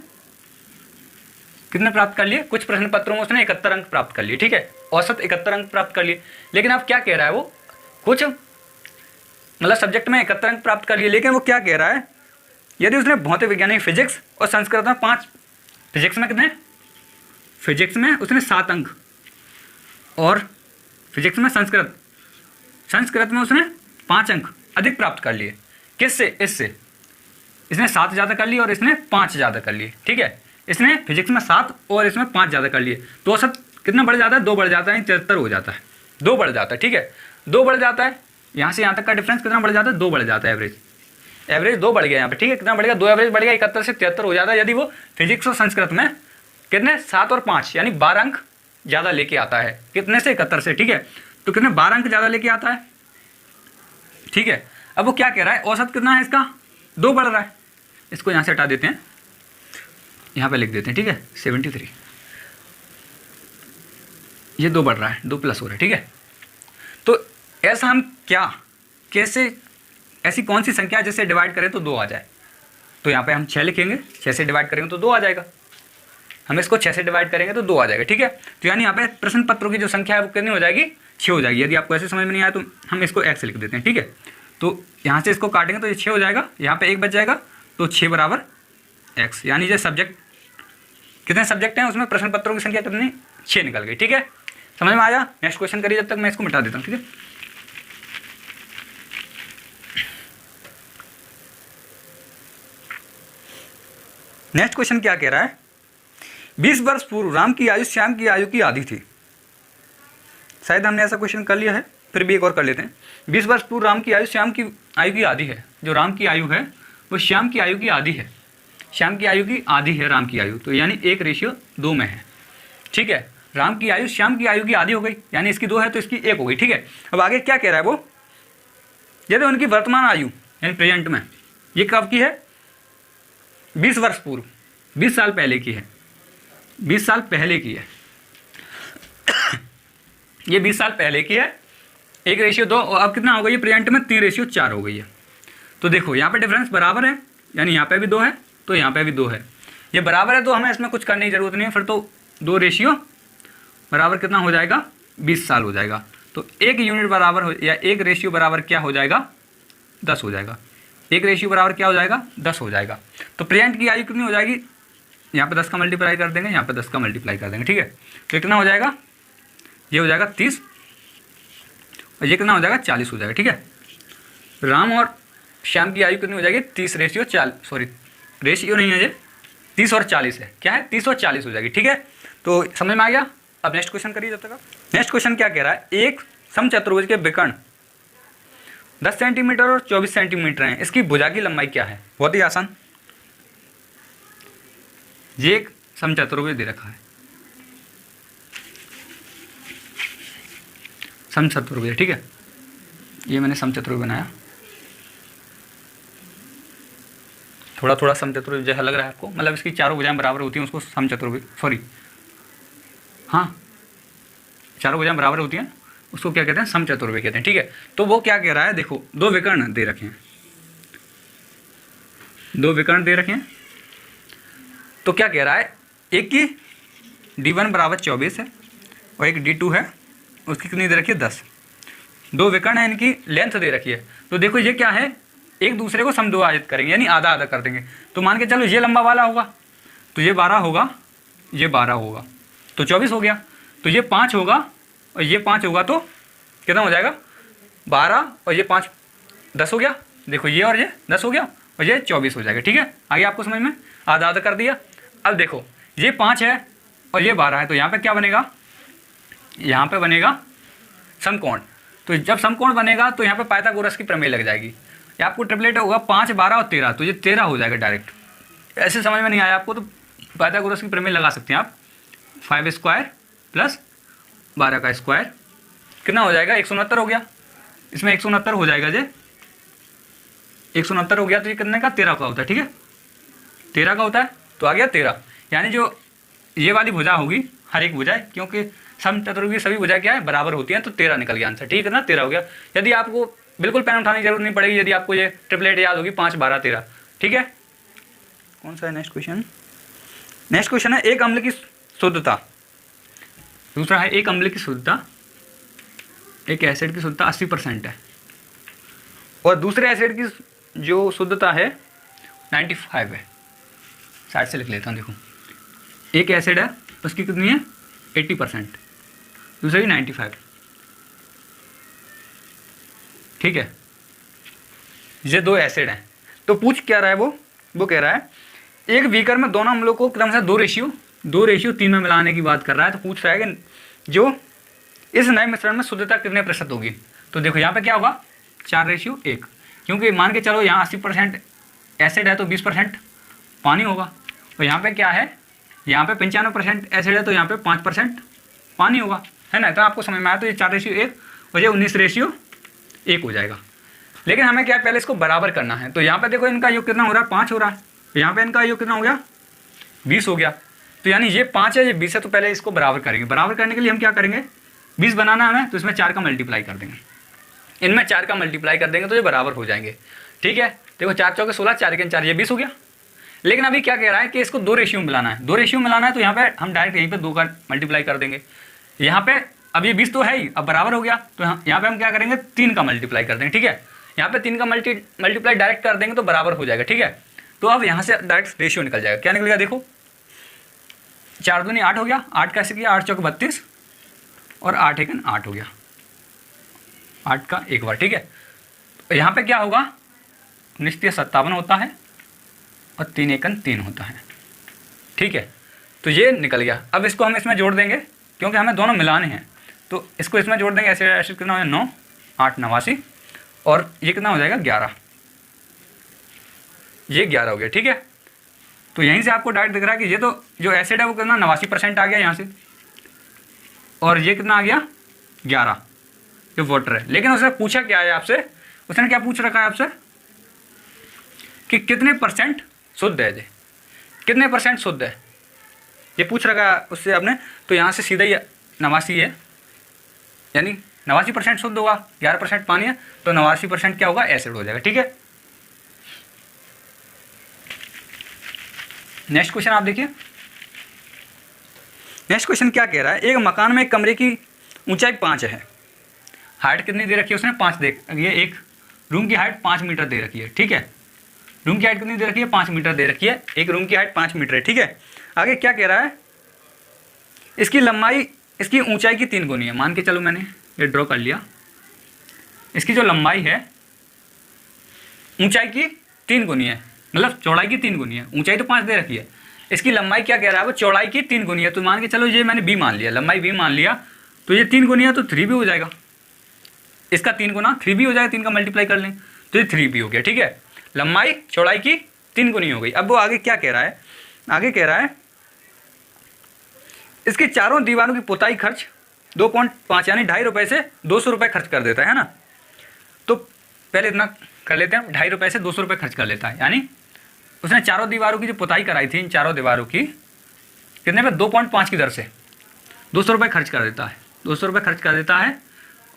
कितने प्राप्त कर लिए, कुछ प्रश्न पत्रों में उसने 71 अंक प्राप्त कर लिए, ठीक है, औसत 71 अंक प्राप्त कर लिए। लेकिन अब क्या कह रहा है, वो कुछ मतलब सब्जेक्ट में 71 अंक प्राप्त कर लिए, लेकिन वो क्या कह रहा है, यदि उसने भौतिक विज्ञान फिजिक्स और संस्कृत में 5, फिजिक्स में कितने, फिजिक्स में उसने 7 अंक, और फिजिक्स में संस्कृत में उसने 5 अंक अधिक प्राप्त कर लिए, किससे, इससे, इसने 7 ज़्यादा कर लिए और इसने 5 ज़्यादा कर लिए, ठीक है। इसने फिजिक्स में 7 और इसमें 5 ज़्यादा कर लिए, तो औसत कितना बढ़ जाता है, 2 बढ़ जाता है, 73 हो जाता है, 2 बढ़ जाता है, ठीक है, 2 बढ़ जाता है। यहाँ से यहाँ तक का डिफरेंस कितना बढ़ जाता है, 2 बढ़ जाता है, एवरेज 2 बढ़ गया यहाँ पे, ठीक है। कितना बढ़ गया, 2 एवरेज बढ़ गया, 71 से 73 हो जाता है, यदि वो फिजिक्स और संस्कृत में कितने 7 और 5 यानी 12 अंक ज़्यादा लेके आता है, कितने से 71 से, ठीक है। तो कितने 12 अंक ज़्यादा लेके आता है, ठीक है। अब वो क्या कह रहा है, औसत कितना है इसका, 2 बढ़ रहा है, इसको यहाँ से हटा देते हैं, यहाँ पे लिख देते हैं, ठीक है, 73, ये 2 बढ़ रहा है, 2 प्लस हो रहा है, ठीक है। तो ऐसा हम कैसे ऐसी कौन सी संख्या जिससे डिवाइड करें तो 2 आ जाए, तो यहाँ पे हम 6 लिखेंगे, 6 से डिवाइड करेंगे तो 2 आ जाएगा, हम इसको 6 से डिवाइड करेंगे तो 2 आ जाएगा, ठीक है। तो यानी यहाँ पे प्रश्न पत्रों की जो संख्या है वो कितनी हो जाएगी, 6 हो जाएगी। यदि आपको ऐसे समझ में नहीं आया तो हम इसको x लिख देते हैं, ठीक है। तो यहाँ से इसको काटेंगे तो ये 6 हो जाएगा, यहाँ पे 1 बच जाएगा, तो 6 बराबर x, यानी जो सब्जेक्ट कितने सब्जेक्ट हैं उसमें प्रश्न पत्रों की संख्या कितनी, 6 निकल गई, ठीक है। समझ में आया। नेक्स्ट क्वेश्चन करिए, जब तक मैं इसको मिटा देता हूँ, ठीक है। नेक्स्ट क्वेश्चन क्या कह रहा है, 20 वर्ष पूर्व राम की आयु श्याम की आयु की आधी थी, शायद हमने ऐसा क्वेश्चन कर लिया है, फिर भी एक और कर लेते हैं। 20 वर्ष पूर्व राम की आयु श्याम की आयु की आधी है। जो राम की आयु है वो श्याम की आयु की आधी है। श्याम की आयु की आधी है राम की आयु, तो यानी 1:2 में है। ठीक है, राम की आयु श्याम की आयु की आधी हो गई, यानी इसकी 2 है तो इसकी 1 हो गई। ठीक है, अब आगे क्या कह रहा है वो, यदि उनकी वर्तमान आयु यानी प्रेजेंट में, ये कब की है, 20 वर्ष पूर्व, 20 साल पहले की है, 20 साल पहले की है ये 20 साल पहले की है, 1:2, और अब कितना हो गई है प्रेजेंट में, 3:4 हो गई है। तो देखो यहाँ पे डिफरेंस बराबर है, यानी यहाँ पे भी 2 है तो यहाँ पे भी 2 है, ये बराबर है तो हमें इसमें कुछ करने की जरूरत नहीं है, फिर तो 2 रेशियो बराबर कितना हो जाएगा, 20 साल हो जाएगा। तो 1 यूनिट बराबर हो, या 1 रेशियो बराबर क्या हो जाएगा, 10 हो जाएगा। 1 रेशियो बराबर क्या हो जाएगा, 10 हो जाएगा। तो प्रेजेंट की आयु कितनी हो जाएगी, यहाँ पे 10 का मल्टीप्लाई कर देंगे, यहाँ पे 10 का मल्टीप्लाई कर देंगे। ठीक है, तो कितना हो जाएगा, ये हो जाएगा 30 और ये कितना हो जाएगा, 40 हो जाएगा। ठीक है, राम और श्याम की आयु कितनी हो जाएगी, 30:40, सॉरी रेशियो नहीं है ये, 30 और 40 है, क्या है 30 और 40 हो जाएगी। ठीक है, तो समझ में आ गया। अब नेक्स्ट क्वेश्चन करिए जब तक आप। नेक्स्ट क्वेश्चन क्या कह रहा है, एक समचतुर्भुज के विकर्ण 10 सेंटीमीटर और 24 सेंटीमीटर हैं, इसकी भुजा की लंबाई क्या है। बहुत ही आसान, ये एक समचतुर्भुज दे रखा है, समचतुर्भुज। ठीक है, ये मैंने समचतुर्भुज बनाया, थोड़ा थोड़ा समचतुर्भुज जैसा लग रहा है आपको, मतलब इसकी चारों भुजाएं बराबर होती हैं, उसको समचतुर्भुज, सॉरी हाँ, चारों भुजाएं बराबर होती हैं, उसको क्या कहते हैं, समचतुर्भुज कहते हैं। ठीक है, तो वो क्या कह रहा है, देखो 2 विकर्ण दे रखे हैं, 2 विकर्ण दे रखे हैं, तो क्या कह रहा है, एक की D1 बराबर 24 है और एक D2 है, उसकी कितनी दे रखी है, 10। 2 विकर्ण है, इनकी लेंथ दे रखी है। तो देखो ये क्या है, एक दूसरे को समद्विभाजित करेंगे, यानी आधा आधा कर देंगे। तो मान के चलो ये लंबा वाला होगा तो ये 12 होगा, ये 12 होगा तो 24 हो गया, तो ये 5 होगा और ये 5 होगा तो कितना हो जाएगा, 12 और ये 5 10 हो गया। देखो ये और ये 10 हो गया और ये 24 हो जाएगा। ठीक है, आगे आपको समझ में, आधा आधा कर दिया। अब देखो ये 5 है और ये 12 है, तो यहाँ पे क्या बनेगा, यहाँ पे बनेगा समकोण। तो जब समकोण बनेगा तो यहाँ पे पाइथागोरस की प्रमेय लग जाएगी। ये आपको ट्रिपलेट होगा 5, 12 और 13, तो ये 13 हो जाएगा डायरेक्ट। ऐसे समझ में नहीं आया आपको तो पाइथागोरस की प्रमेय लगा सकते हैं आप। 5 स्क्वायर प्लस 12 का स्क्वायर कितना हो जाएगा, 169 हो गया। इसमें 169 हो जाएगा, जे 169 हो गया, तो ये कितने का, 13 का होता है। ठीक है, 13 का होता है, तो आ गया 13। यानी जो ये वाली भुजा होगी, हर एक भुजा, क्योंकि समचतुर्भुज की सभी भुजा क्या है, बराबर होती हैं, तो 13 निकल गया आंसर। ठीक है ना, 13 हो गया। यदि आपको बिल्कुल पेन उठाने की जरूरत नहीं पड़ेगी, यदि आपको ये ट्रिपलेट याद होगी 5, 12, 13। ठीक है, कौन सा है नेक्स्ट क्वेश्चन। नेक्स्ट क्वेश्चन है एक अम्ल की शुद्धता, दूसरा है एक अम्ल की शुद्धता, एक एसिड की शुद्धता 80% है और दूसरे एसिड की जो शुद्धता है 95 है। साइड से लिख लेता हूँ, देखो एक एसिड है उसकी कितनी है 80%, दूसरे की 95। ठीक है, ये 2 एसिड हैं। तो पूछ क्या रहा है वो कह रहा है एक बीकर में दोनों अम्लों को क्रमशः 2:3 में मिलाने की बात कर रहा है। तो पूछ रहा है कि जो इस नए मिश्रण में शुद्धता कितने प्रतिशत होगी। तो देखो यहाँ पे क्या होगा, 4:1, क्योंकि मान के चलो यहाँ 80% एसिड है तो 20% पानी होगा, और यहाँ पे क्या है, यहाँ पे 95% एसिड है तो यहाँ पे 5% पानी होगा, है ना। तो आपको समझ में आया, तो ये 4:1 और ये 19:1 हो जाएगा। लेकिन हमें क्या पहले इसको बराबर करना है। तो यहाँ पे देखो इनका योग कितना हो रहा है, 5 हो रहा है, तो यहाँ पे इनका योग कितना हो गया, 20 हो गया। तो यानी ये 5 है, ये 20 है, तो पहले इसको बराबर करेंगे। बराबर करने के लिए हम क्या करेंगे, 20 बनाना हमें, तो इसमें 4 का मल्टीप्लाई कर देंगे, इनमें 4 का मल्टीप्लाई कर देंगे तो ये बराबर हो जाएंगे। ठीक है, देखो 4 चौके 16, 4 के 4, ये 20 हो गया। लेकिन अभी क्या कह रहा है कि इसको 2 रेशियो में मिलाना है। 2 रेशियो में मिलाना है तो यहाँ पे हम डायरेक्ट यहीं पे 2 का मल्टीप्लाई कर देंगे। यहाँ पे अब ये 20 तो है ही, अब बराबर हो गया, तो यहाँ पे हम क्या करेंगे, 3 का मल्टीप्लाई कर देंगे। ठीक है, यहाँ पे 3 का मल्टीप्लाई डायरेक्ट कर देंगे तो बराबर हो जाएगा। ठीक है, तो अब यहाँ से डायरेक्ट रेशियो निकल जाएगा। क्या निकलेगा, देखो 4 दूनी 8 हो गया, 8 कैसे किया, 8 चौके 32 और 8 एकन 8 हो गया, 8 का एक बार। ठीक है, तो यहाँ पे क्या होगा, 1957 होता है और 3 एकन 3 होता है। ठीक है, तो ये निकल गया। अब इसको हम इसमें जोड़ देंगे क्योंकि हमें दोनों मिलाने हैं। तो इसको इसमें जोड़ देंगे, एसिड एसिड कितना हो जाएगा 9 8 89 और ये कितना हो जाएगा 11, ये 11 हो गया। ठीक है, तो यहीं से आपको डायरेक्ट दिख रहा है कि ये तो जो एसिड है वो कितना 89% आ गया यहाँ से, और ये कितना आ गया 11 जो वाटर है। लेकिन उसने पूछा क्या है आपसे, उसने क्या पूछ रखा है आपसे कि कितने परसेंट शुद्ध है, ये कितने परसेंट शुद्ध है ये पूछ रखा है उससे आपने। तो यहाँ से सीधा ही 89 है, यानी 89% शुद्ध होगा, 11% पानी है, तो 89% क्या होगा एसिड हो जाएगा। ठीक है, नेक्स्ट क्वेश्चन आप देखिए। नेक्स्ट क्वेश्चन क्या कह रहा है, एक मकान में एक कमरे की ऊंचाई 5 है, हाइट कितनी दे रखी है उसने 5 दे, ये एक रूम की हाइट 5 मीटर दे रखी है। ठीक है, रूम की हाइट कितनी दे रखी है 5 मीटर दे रखी है, एक रूम की हाइट 5 मीटर है। ठीक है, आगे क्या कह रहा है, इसकी लंबाई इसकी ऊंचाई की 3 गुनी है। मान के चलो मैंने ये ड्रॉ कर लिया, इसकी जो लंबाई है ऊंचाई की 3 गुनी है, मतलब चौड़ाई की 3 गुनी है, ऊंचाई तो 5 दे रखी है, इसकी लंबाई क्या कह रहा है वो चौड़ाई की 3 गुनी है। तो मान के चलो ये मैंने b मान लिया, लंबाई b मान लिया, तो ये 3 गुनी है तो 3b हो जाएगा, इसका 3 गुना 3b हो जाएगा, 3 का मल्टीप्लाई कर लें तो ये 3b हो गया। ठीक है, लंबाई चौड़ाई की 3 गुनी हो गई। अब वो आगे क्या कह रहा है, आगे कह रहा है इसकी चारों दीवारों की पुताई खर्च 2.5 यानी 2.5 रुपये से 200 रुपये खर्च कर देता है ना। तो पहले इतना कर लेते हैं, 2.5 रुपये से 200 रुपये खर्च कर लेता है, यानी उसने चारों दीवारों की जो पुताई कराई थी, इन चारों दीवारों की कितने पे 2.5 की दर से 200 रुपये खर्च कर देता है, 200 रुपये खर्च कर देता है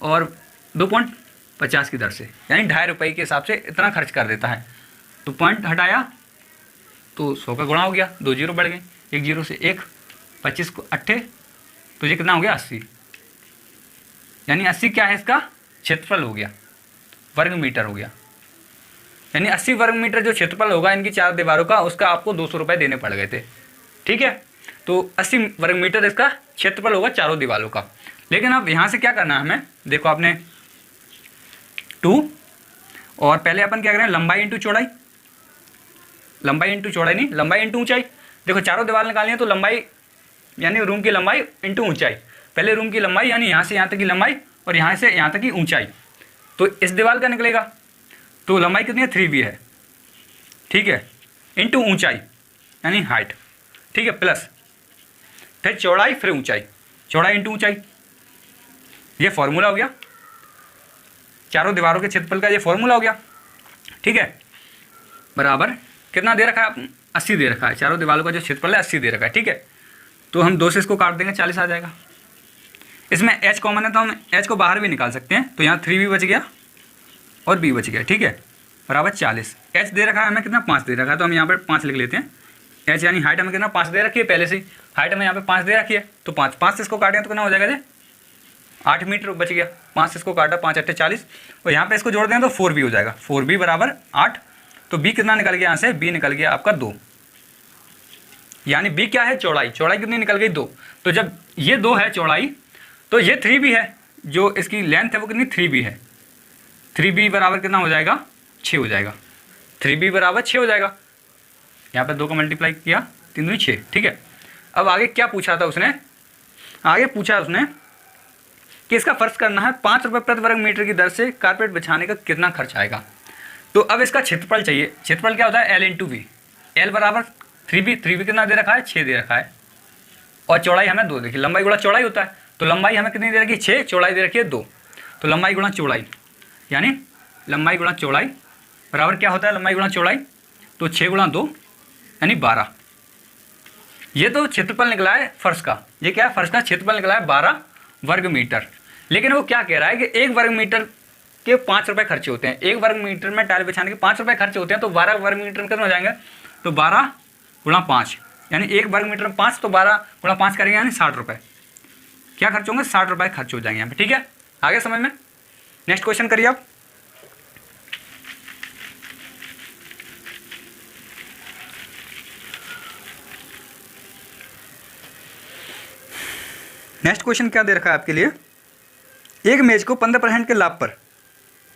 और 2.50 की दर से, यानी 2.5 रुपये के हिसाब से इतना खर्च कर देता है। तो पॉइंट हटाया तो 100 का गुणा हो गया, 2 जीरो बढ़ गए, 1 जीरो से 1, 25 को 8, तो ये कितना हो गया 80, यानी 80 क्या है इसका क्षेत्रफल हो गया, वर्ग मीटर हो गया, यानी 80 वर्ग मीटर जो क्षेत्रफल होगा इनकी 4 दीवारों का, उसका आपको 200 रुपये देने पड़ गए थे। ठीक है, तो 80 वर्ग मीटर इसका क्षेत्रफल होगा चारों दीवारों का। लेकिन अब यहाँ से क्या करना है हमें, देखो आपने 2 और पहले अपन क्या करें लंबाई इंटू चौड़ाई, लंबाई इंटू चौड़ाई नहीं, लंबाई इंटू ऊंचाई। देखो चारों दीवार निकालनी है तो लंबाई यानी रूम की लंबाई इंटू ऊंचाई, पहले रूम की लंबाई यानी यहाँ से यहाँ तक की लंबाई और यहाँ से यहाँ तक की ऊंचाई, तो इस दीवार का निकलेगा, तो लंबाई कितनी है 3b है। ठीक है, इंटू ऊंचाई यानी हाइट। ठीक है, प्लस फिर चौड़ाई फिर ऊंचाई, चौड़ाई इंटू ऊंचाई, ये फॉर्मूला हो गया चारों दीवारों के क्षेत्रफल का, ये फॉर्मूला हो गया। ठीक है, बराबर कितना दे रखा है 80 दे रखा है, चारों दीवारों का जो क्षेत्रफल है 80 दे रखा है। ठीक है, तो हम 2 से इसको काट देंगे 40 आ जाएगा। इसमें h कॉमन है तो हम h को बाहर भी निकाल सकते हैं, तो यहाँ 3b बच गया और b बच गया। ठीक है, बराबर 40। h दे रखा है हमें कितना 5 दे रखा है, तो हम यहाँ पर 5 लिख लेते हैं। h यानी हाइट हमें कितना 5 दे रखी है, पहले से हाइट हमें यहाँ पे 5 दे रखी है, तो 5 से इसको काटें तो कितना हो जाएगा 8 मीटर बच गया। 5 से इसको काटा 5 8 40 और यहाँ पे इसको जोड़ दें तो 4b हो जाएगा, 4b बराबर 8। तो b कितना निकल गया यहाँ से, b निकल गया आपका 2, यानी b क्या है चौड़ाई, चौड़ाई कितनी निकल गई 2। तो जब ये 2 है चौड़ाई तो ये 3b है, जो इसकी लेंथ है वो कितनी 3b है, 3b बराबर कितना हो जाएगा 6 हो जाएगा, 3b बराबर 6 हो जाएगा। यहाँ पे 2 का मल्टीप्लाई किया 3 दूनी 6। ठीक है, अब आगे क्या पूछा था उसने, आगे पूछा उसने कि इसका फर्ज करना है 5 रुपये प्रति वर्ग मीटर की दर से कारपेट बिछाने का कितना खर्च आएगा। तो अब इसका क्षेत्रफल चाहिए, क्षेत्रफल क्या होता है L इंटू वी, L बराबर 3b, 3b कितना दे रखा है 6 दे रखा है, और चौड़ाई हमें 2 देखिए, लंबाई गुणा चौड़ाई होता है, तो लंबाई हमें कितनी दे रखी है 6, चौड़ाई दे रखी है 2, तो लंबाई गुणा चौड़ाई यानी लंबाई गुणा चौड़ाई बराबर क्या होता है लंबाई गुणा चौड़ाई, तो 6 गुणा 2 यानी 12। ये तो क्षेत्रफल निकला है फर्श का, ये क्या है फर्श का क्षेत्रफल निकला है 12 वर्ग मीटर। लेकिन वो क्या कह रहा है कि 1 वर्ग मीटर के 5 रुपये खर्चे होते हैं, 1 वर्ग मीटर में टाइल बिछाने के 5 रुपये खर्चे होते हैं, तो 12 वर्ग मीटर में कितने हो जाएंगे, तो 12 गुणा 5 यानी 1 वर्ग मीटर में 5, तो 12 गुणा 5 करेंगे यानी 60 रुपये क्या खर्च होंगे, 60 रुपये खर्च हो जाएंगे यहाँ पे। ठीक है, आगे समझ में। नेक्स्ट क्वेश्चन करिए आप। नेक्स्ट क्वेश्चन क्या दे रखा है आपके लिए, एक मेज को 15% के लाभ पर,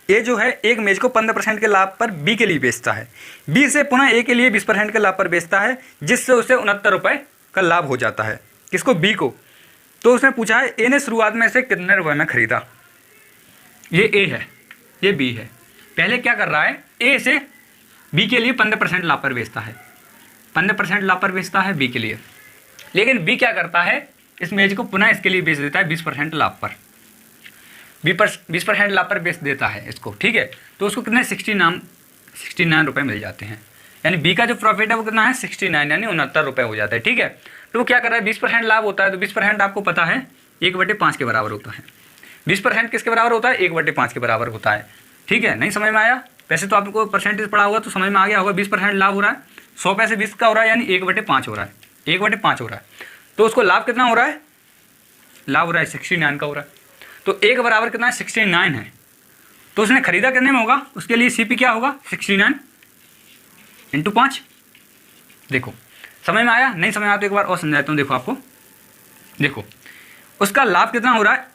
ए जो है एक मेज को 15% के लाभ पर बी के लिए बेचता है, बी से पुनः ए के लिए 20% के लाभ पर बेचता है, जिससे उसे 69 रुपये का लाभ हो जाता है। किसको, बी को तो उसने पूछा है ए ने शुरुआत में से कितने रुपए में खरीदा। ये ए है, ये बी है। पहले क्या कर रहा है, ए से बी के लिए 15% लाभ पर बेचता है, 15% लाभ पर बेचता है बी के लिए। लेकिन बी क्या करता है, इस मेज को पुनः इसके लिए बेच देता है 20% लाभ पर, 20% लाभ पर बेच देता है इसको, ठीक है। तो उसको कितने 69 रुपये मिल जाते हैं। यानी बी का जो प्रॉफिट है वो कितना है 69, यानी 69 रुपये हो जाता है, ठीक है। तो वो क्या कर रहा है, 20% लाभ होता है, तो 20% आपको पता है 1/5 के बराबर होता है। 20% किसके बराबर होता है, 1/5 के बराबर होता है, ठीक है। नहीं समझ में आया, वैसे तो आपको परसेंटेज पढ़ा होगा तो समझ में आ गया होगा। 20% लाभ हो रहा है, 100 पैसे 20 का हो रहा है, यानी 1/5 हो रहा है, 1/5 हो रहा है। तो उसको लाभ कितना हो रहा है, लाभ हो रहा है 69 का हो रहा है। तो एक बराबर कितना है 69 है। तो उसने खरीदा कितने में होगा, उसके लिए सीपी क्या होगा 69 × 5। देखो समझ में आया, नहीं समझ में आया तो एक बार और समझाता हूँ। देखो आपको, देखो उसका लाभ कितना हो रहा है,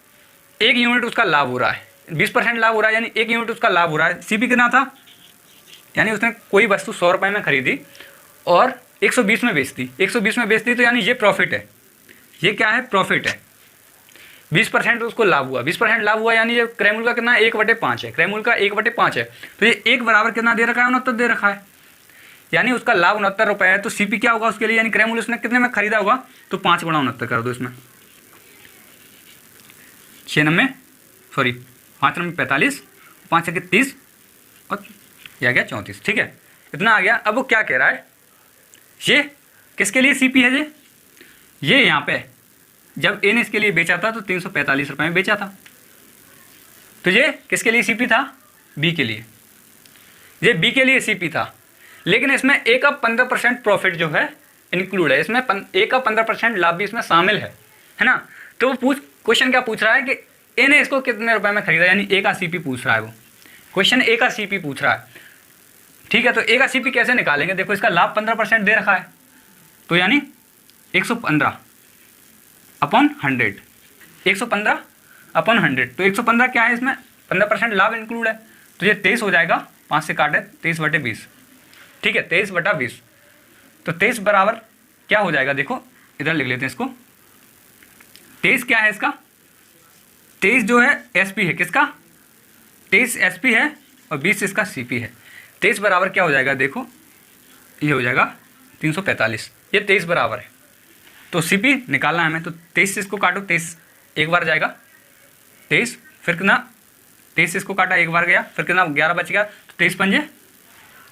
1 यूनिट उसका लाभ हो रहा है, 20% लाभ हो रहा है, यानी 1 यूनिट उसका लाभ हो रहा है। सीपी कितना था, यानी उसने कोई वस्तु 100 रुपये में खरीदी और 120 में बेचती, 120 में बेचती, तो यानी ये प्रॉफिट है, ये क्या है प्रॉफिट है। 20% उसको लाभ हुआ, 20% लाभ हुआ, यानी ये क्रय मूल्य का कितना 1/5 है, क्रय मूल्य का 1/5 है। तो ये 1 बराबर कितना दे रखा है 69 दे रखा है, यानी उसका लाभ 69 रुपये है। तो सीपी क्या होगा उसके लिए, यानी क्रय मूल्य उसने कितने में खरीदा होगा, तो 5 × 69 कर दो इसमें, 5 × 45, 5 × 30 और यह आ गया 34, ठीक है, इतना आ गया। अब वो क्या कह रहा है, ये किसके लिए सीपी है, ये यहाँ पे जब ए ने इसके लिए बेचा था तो 345 रुपये में बेचा था, तो ये किसके लिए सीपी था, बी के लिए, ये बी के लिए सीपी था। लेकिन इसमें ए का 15% प्रॉफिट जो है इंक्लूड है, इसमें ए का 15% लाभ भी इसमें शामिल है ना। तो वो क्वेश्चन क्या पूछ रहा है कि ए ने इसको कितने रुपए में खरीदा, यानी ए का सीपी पूछ रहा है वो क्वेश्चन, ए का सीपी पूछ रहा है, ठीक है। तो ए का सीपी कैसे निकालेंगे, देखो इसका लाभ 15% दे रखा है, तो यानी 115 अपॉन 100, 115 अपॉन 100। तो 115 क्या है, इसमें 15% लाभ इंक्लूड है, तो ये 23 हो जाएगा, 5 से काटे 23/20, ठीक है, 23/20। तो 23 बराबर क्या हो जाएगा, देखो इधर लिख लेते हैं इसको। 23 क्या है इसका, 23 जो है एसपी है, किसका 23 एसपी है और 20 इसका सीपी है। 23 बराबर क्या हो जाएगा, देखो ये हो जाएगा 345, ये 23 बराबर है। तो सीपी निकालना है हमें, तो 23 से इसको काटो, 23 एक बार जाएगा 23, फिर कितना 23 से इसको काटा एक बार गया, फिर कितना 11 बच गया, तो 23 × 5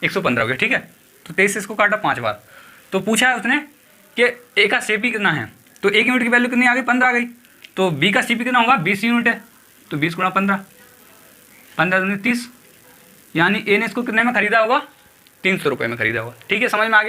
= 115 हो गया, ठीक है। तो 23 से इसको काटा 5 बार। तो पूछा है उसने कि ए का सीपी कितना है, तो 1 यूनिट की वैल्यू कितनी आ गई 15 आ गई। तो बी का सीपी कितना होगा 20 यूनिट है, तो 20 × 15, 15 दूनी 30, यानी ए ने इसको कितने में खरीदा होगा 300 रुपये में खरीदा होगा, ठीक है, समझ में आ गया।